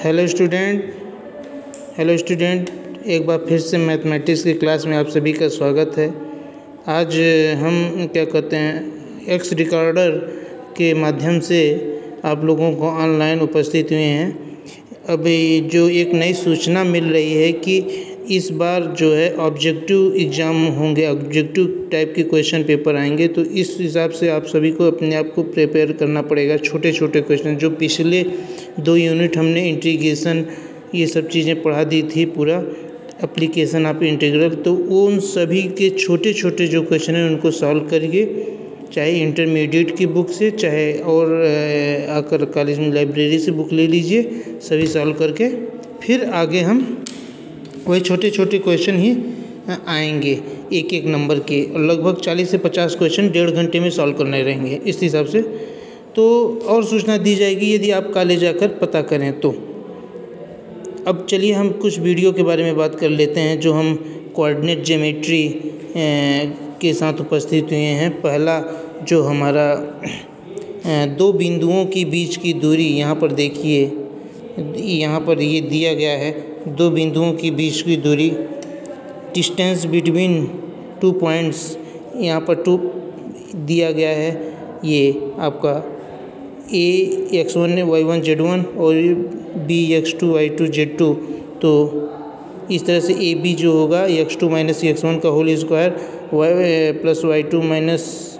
Hello student, एक बार फिर से मैथमेटिक्स की क्लास में आप सभी का स्वागत है। आज हम क्या कहते हैं एक्स रिकॉर्डर के माध्यम से आप लोगों को ऑनलाइन उपस्थित हुए हैं। अभी जो एक नई सूचना मिल रही है कि इस बार जो है ऑब्जेक्टिव एग्ज़ाम होंगे, ऑब्जेक्टिव टाइप के क्वेश्चन पेपर आएंगे। तो इस हिसाब से आप सभी को अपने आप को प्रिपेयर करना पड़ेगा। छोटे छोटे क्वेश्चन जो पिछले 2 यूनिट हमने इंटीग्रेशन ये सब चीज़ें पढ़ा दी थी, पूरा एप्लीकेशन ऑफ इंटीग्रल, तो उन सभी के छोटे छोटे जो क्वेश्चन हैं उनको सॉल्व करिए, चाहे इंटरमीडिएट की बुक से, चाहे और आकर कॉलेज में लाइब्रेरी से बुक ले लीजिए। सभी सॉल्व करके फिर आगे हम वही छोटे छोटे क्वेश्चन ही आएंगे एक एक नंबर के, लगभग 40 से 50 क्वेश्चन 1.5 घंटे में सॉल्व करने रहेंगे इस हिसाब से। तो और सूचना दी जाएगी यदि आप कॉलेज आकर पता करें तो। अब चलिए हम कुछ वीडियो के बारे में बात कर लेते हैं जो हम कोऑर्डिनेट ज्योमेट्री के साथ उपस्थित हुए हैं। पहला जो हमारा 2 बिंदुओं के बीच की दूरी, यहाँ पर देखिए, यहाँ पर ये दिया गया है 2 बिंदुओं के बीच की दूरी, डिस्टेंस बिटवीन 2 पॉइंट्स, यहाँ पर 2 दिया गया है। ये आपका a x1 y1 z1 और b x2 y2 z2। तो इस तरह से ए बी जो होगा x2 माइनस x1 का whole square, y plus y2 minus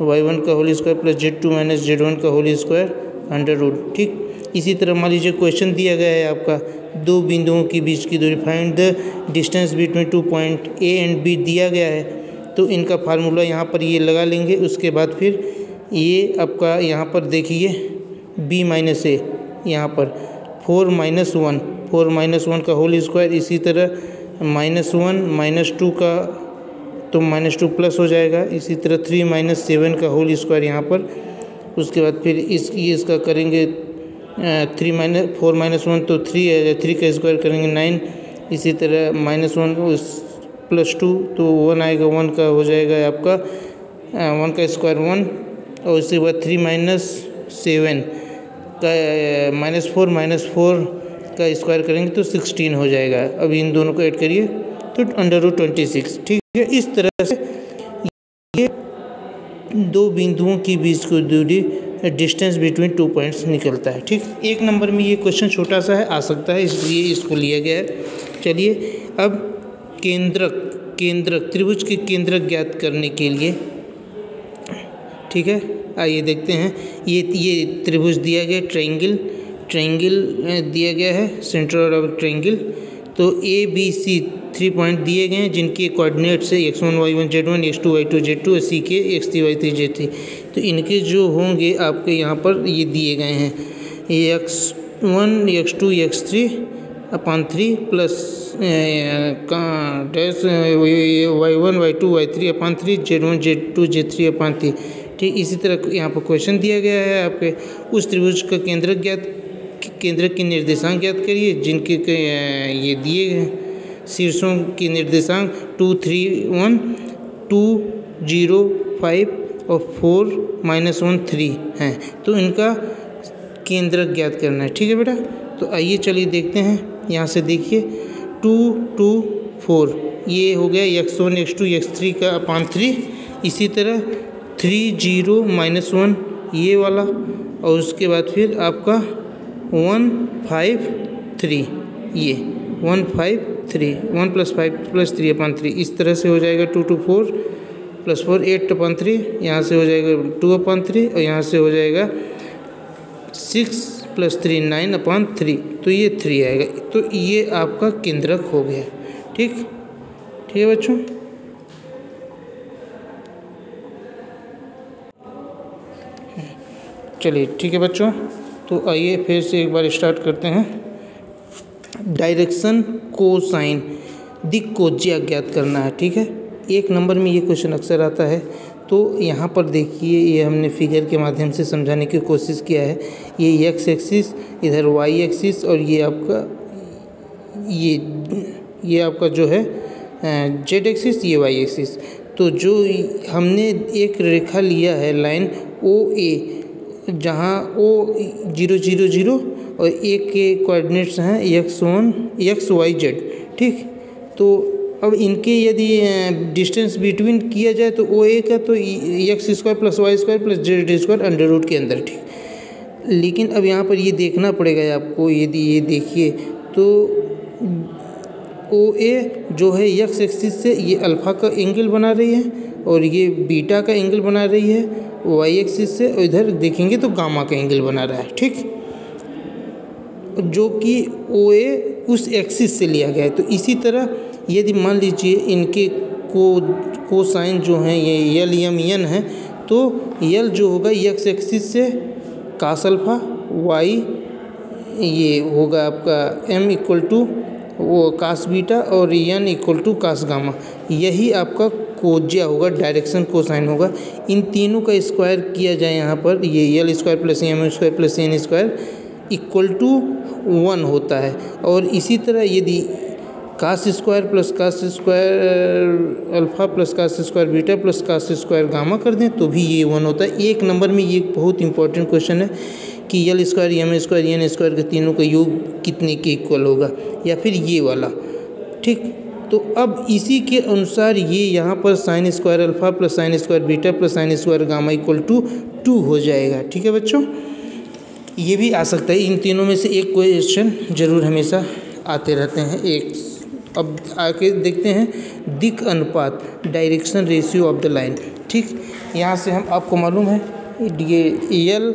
y1 का whole square plus z2 minus z1 का होल स्क्वायर अंडर रूट। ठीक, इसी तरह मान लीजिए क्वेश्चन दिया गया है आपका 2 बिंदुओं के बीच की दूरी, find the distance between 2 point a and b दिया गया है। तो इनका फार्मूला यहाँ पर ये लगा लेंगे। उसके बाद फिर ये आपका यहाँ पर देखिए b माइनस ए, यहाँ पर 4 माइनस 1 का होल स्क्वायर, इसी तरह -1 -2 का तो -2 प्लस हो जाएगा, इसी तरह 3 माइनस 7 का होल स्क्वायर यहाँ पर। उसके बाद फिर इसका करेंगे 4 माइनस 1 तो 3 है, 3 का स्क्वायर करेंगे 9, इसी तरह -1 प्लस 2 तो 1 आएगा, 1 का हो जाएगा आपका 1 का स्क्वायर 1, और उसके बाद 3 माइनस 7 का -4 का स्क्वायर करेंगे तो 16 हो जाएगा। अब इन दोनों को ऐड करिए तो अंडर रूट 26। ठीक है, इस तरह से ये 2 बिंदुओं के बीच की दूरी, डिस्टेंस बिटवीन 2 पॉइंट्स निकलता है। ठीक, एक नंबर में ये क्वेश्चन छोटा सा है, आ सकता है, इसलिए इसको लिया गया है। चलिए अब केंद्रक त्रिभुज के केंद्रक ज्ञात करने के लिए, ठीक है, आइए देखते हैं। ये त्रिभुज दिया गया, ट्रायंगल दिया गया है, सेंटर ऑफ ट्रायंगल। तो ए बी सी 3 पॉइंट दिए गए हैं जिनके कोऑर्डिनेट्स है x1 y1 z1, x2 y2 z2 और सी के x3 y3 z3। तो इनके जो होंगे आपके यहाँ पर ये दिए गए हैं, x1 x2 x3 upon 3 plus dash y1 y2 y3 upon 3 z1 z2 z3 upon 3। ठीक, इसी तरह यहाँ पर क्वेश्चन दिया गया है आपके, उस त्रिभुज का केंद्रक के निर्देशांक ज्ञात करिए जिनके ये दिए गए शीर्षों के निर्देशांक 2 3 1 2 0 5 और 4 -1 3 हैं। तो इनका केंद्रक ज्ञात करना है। ठीक है बेटा, तो आइए चलिए देखते हैं। यहाँ से देखिए 2 2 4 ये हो गया x1 x2 x3 का अपॉन 3, इसी तरह 3 0 -1 ये वाला, और उसके बाद फिर आपका 1 5 3 ये 1 5 3 1 + 5 + 3 अपॉन 3, इस तरह से हो जाएगा 2 2 4 + 4 8 अपॉन 3, यहाँ से हो जाएगा 2 अपॉन 3, और यहाँ से हो जाएगा 6 + 3 9 अपॉन 3, तो ये 3 आएगा। तो ये आपका केंद्रक हो गया। ठीक है बच्चों, चलिए ठीक है बच्चों, तो आइए फिर से एक बार स्टार्ट करते हैं। डायरेक्शन कोसाइन, दिक् को ज्ञात करना है। ठीक है, 1 नंबर में ये क्वेश्चन अक्सर आता है। तो यहाँ पर देखिए, ये हमने फिगर के माध्यम से समझाने की कोशिश किया है। ये x एक्सिस, इधर y एक्सिस, और ये आपका जो है z एक्सिस, ये y एक्सिस। तो जो हमने एक रेखा लिया है, लाइन OA, जहाँ O 0 0 0 और एक के कोऑर्डिनेट्स हैं x1 XYZ, ठीक। तो अब इनके यदि डिस्टेंस बिटवीन किया जाए तो वो एक है तो x² + y² + z² under root के अंदर, ठीक। लेकिन अब यहाँ पर ये देखना पड़ेगा आपको, यदि ये देखिए तो OA जो है x एक्सिस से ये अल्फ़ा का एंगल बना रही है और ये बीटा का एंगल बना रही है y एक्सिस से, और इधर देखेंगे तो गामा का एंगल बना रहा है, ठीक। जो कि OA उस एक्सिस से लिया गया है। तो इसी तरह यदि मान लीजिए इनके कोसाइन जो हैं ये L M N है, तो L जो होगा x एक्सिस से cos अल्फ़ा, y ये होगा आपका M = वो cos बीटा और N = cos गामा। यही आपका कोज्या होगा, डायरेक्शन कोसाइन होगा। इन तीनों का स्क्वायर किया जाए यहाँ पर, ये L² + M² + N² = 1 होता है। और इसी तरह यदि cos² + cos² alpha + cos² beta + cos² gamma कर दें तो भी ये 1 होता है। एक नंबर में ये बहुत इंपॉर्टेंट क्वेश्चन है कि L² M² N² के तीनों का योग कितने के इक्वल होगा, या फिर ये वाला, ठीक। तो अब इसी के अनुसार ये यहाँ पर sin² alpha + sin² beta + sin² gamma = 2 हो जाएगा, ठीक है बच्चों। ये भी आ सकता है, इन तीनों में से एक क्वेश्चन जरूर हमेशा आते रहते हैं। एक अब आके देखते हैं दिक् अनुपात, direction ratio of the line, ठीक। यहाँ से हम आपको मालूम है ये L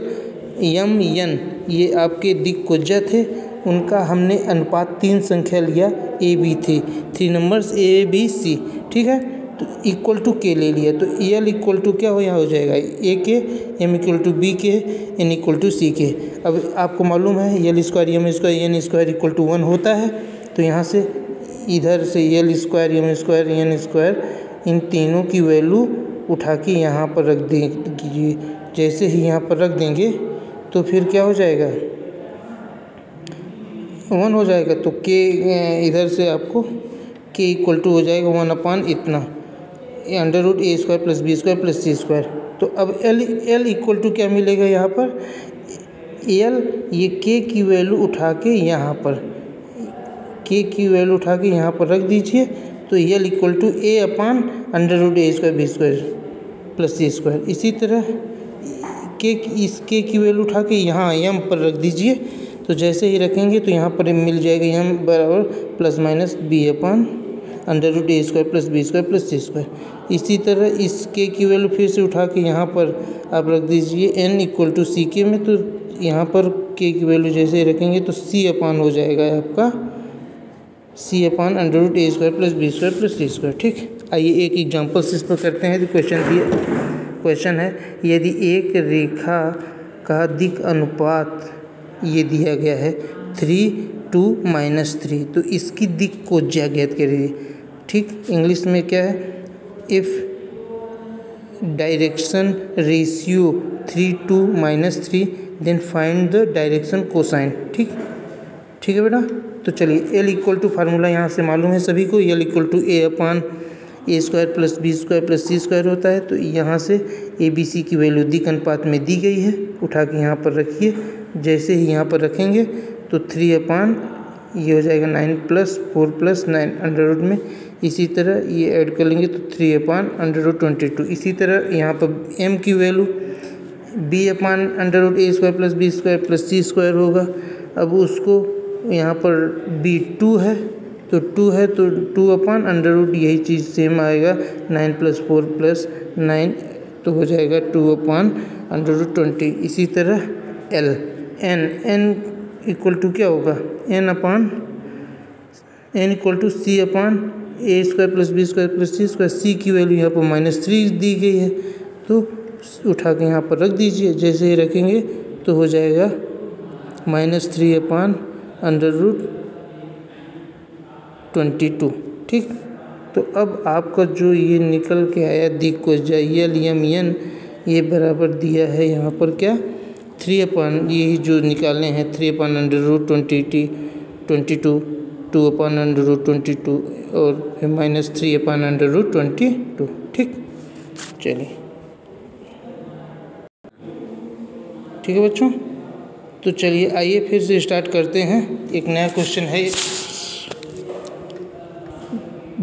M N ये आपके दिक् कोज्या थे, उनका हमने अनुपात 3 संख्या लिया, A B थे 3 नंबर्स A B C, ठीक है। तो = K ले लिया, तो L = क्या हो यहाँ हो जाएगा A के, M = B के, N = C के। अब आपको मालूम है L² M² N² = 1 होता है, तो यहाँ से इधर से L² M² N² इन तीनों की वैल्यू उठा के यहाँ पर रख दीजिए। जैसे ही यहाँ पर रख देंगे तो फिर क्या हो जाएगा 1 हो जाएगा। तो K इधर से आपको K = हो जाएगा 1/, इतना √A² + B² + C²। तो अब L = क्या मिलेगा यहाँ पर, L ये K की वैल्यू उठा के यहाँ पर K की वैल्यू उठा के यहाँ पर रख दीजिए, तो L = A/√A² B² + C²। इसी तरह इस K की वैल्यू उठा के यहाँ M पर रख दीजिए, तो जैसे ही रखेंगे तो यहाँ पर मिल जाएगा M ± B/√A² + B² + C²। इसी तरह इस K की वैल्यू फिर से उठा के यहाँ पर आप रख दीजिए N = CK में, तो यहाँ पर K की वैल्यू जैसे ही रखेंगे तो C/ हो जाएगा आपका C/√A² + B² + C², ठीक। आइए एक एग्जाम्पल इस पर करते हैं। तो क्वेश्चन है यदि एक रेखा का दिक् अनुपात ये दिया गया है 3:2 - 3, तो इसकी दिक् कोज्या ज्ञात करिए, ठीक। इंग्लिश में क्या है, if direction ratio 3:2 - 3 then find the direction cosine, ठीक है बेटा। तो चलिए L = फार्मूला यहाँ से मालूम है सभी को, L = A/A² + B² + C² होता है। तो यहाँ से ABC की वैल्यू दिक् अनुपात में दी गई है, उठा के यहाँ पर रखिए। जैसे ही यहाँ पर रखेंगे तो 3/ ये हो जाएगा 9 + 4 + 9 अंडर रूट में। इसी तरह ये ऐड कर लेंगे तो 3/√22। इसी तरह यहाँ पर M की वैल्यू B/√A² + B² + C² होगा। अब उसको यहाँ पर B2 है तो 2 है तो 2/√, यही चीज़ सेम आएगा 9 + 4 + 9 तो हो जाएगा 2/√20। इसी तरह L N = क्या होगा N = C/A² + B² + C²। C की वैल्यू यहाँ पर -3 दी गई है, तो उठा के यहाँ पर रख दीजिए। जैसे ही रखेंगे तो हो जाएगा -3/√22, ठीक। तो अब आपका जो ये निकल के आया दिक् कोज्या L M N ये बराबर दिया है यहाँ पर क्या 3/, ये जो निकाले हैं 3/√22, 2/√22 और फिर -3/√22, ठीक। चलिए ठीक है बच्चों। तो चलिए आइए फिर से स्टार्ट करते हैं। एक नया क्वेश्चन है।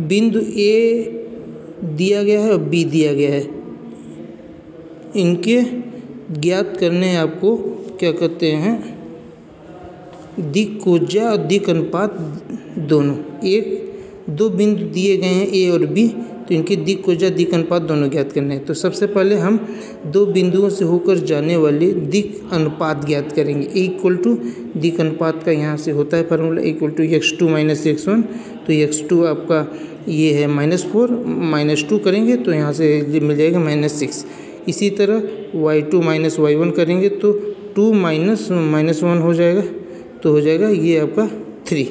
बिंदु ए दिया गया है और बी दिया गया है, इनके ज्ञात करने आपको क्या कहते हैं, दिक् कोज्या और दिक् अनुपात दोनों। दो बिंदु दिए गए हैं ए और बी, तो इनके दिक् कोज्या दिक् अनुपात दोनों ज्ञात करने हैं। तो सबसे पहले हम दो बिंदुओं से होकर जाने वाले दिक् अनुपात ज्ञात करेंगे। ए इक्वल टू दिक् अनुपात का यहाँ से होता है formula equal to x2 minus x1। तो x2 आपका ये है -4, -2 करेंगे तो यहाँ से मिल जाएगा -6। इसी तरह y2 माइनस y1 करेंगे तो 2 माइनस -1 हो जाएगा, तो हो जाएगा ये आपका 3।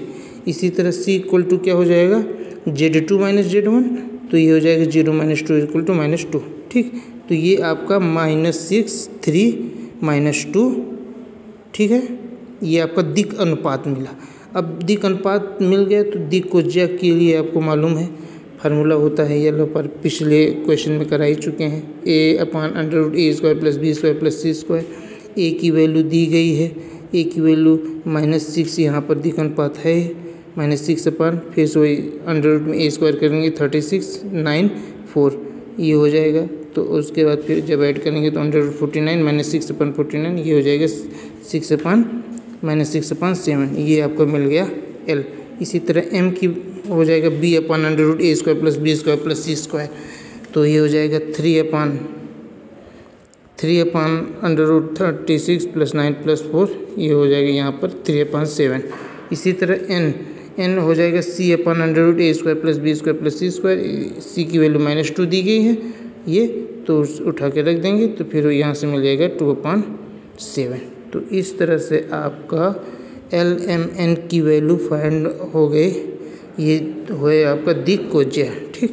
इसी तरह c इक्वल टू क्या हो जाएगा, z2 माइनस z1, तो ये हो जाएगा 0 माइनस 2 इक्वल टू -2। ठीक, तो ये आपका -6, 3, -2। ठीक है, ये आपका दिक् अनुपात मिला। अब दिक् अनुपात मिल गया तो दिक् कोज्या के लिए आपको मालूम है फार्मूला होता है, येलो पर पिछले क्वेश्चन में करा ही चुके हैं, a/√a² + b² + c²। ए की वैल्यू दी गई है, ए की वैल्यू -6 यहाँ पर दिक् अनुपात है, -6 अपन फिर से वही अंडर रूट में a² करेंगे 36, 9, 4 ये हो जाएगा। तो उसके बाद फिर जब ऐड करेंगे तो √49 -6/49 ये हो जाएगा 6/-7 ये आपको मिल गया L। इसी तरह M की हो जाएगा b/√a² + b² + c²। तो ये हो जाएगा 3/√36 + 9 + 4 ये हो जाएगा यहाँ पर 3/7। इसी तरह n हो जाएगा c/√a² + b² + c²। c की वैल्यू -2 दी गई है, ये तो उठा के रख देंगे तो फिर यहाँ से मिल जाएगा 2/7। तो इस तरह से आपका LMN की वैल्यू फाइंड हो गई। ये है आपका दिक् कोज्या। ठीक।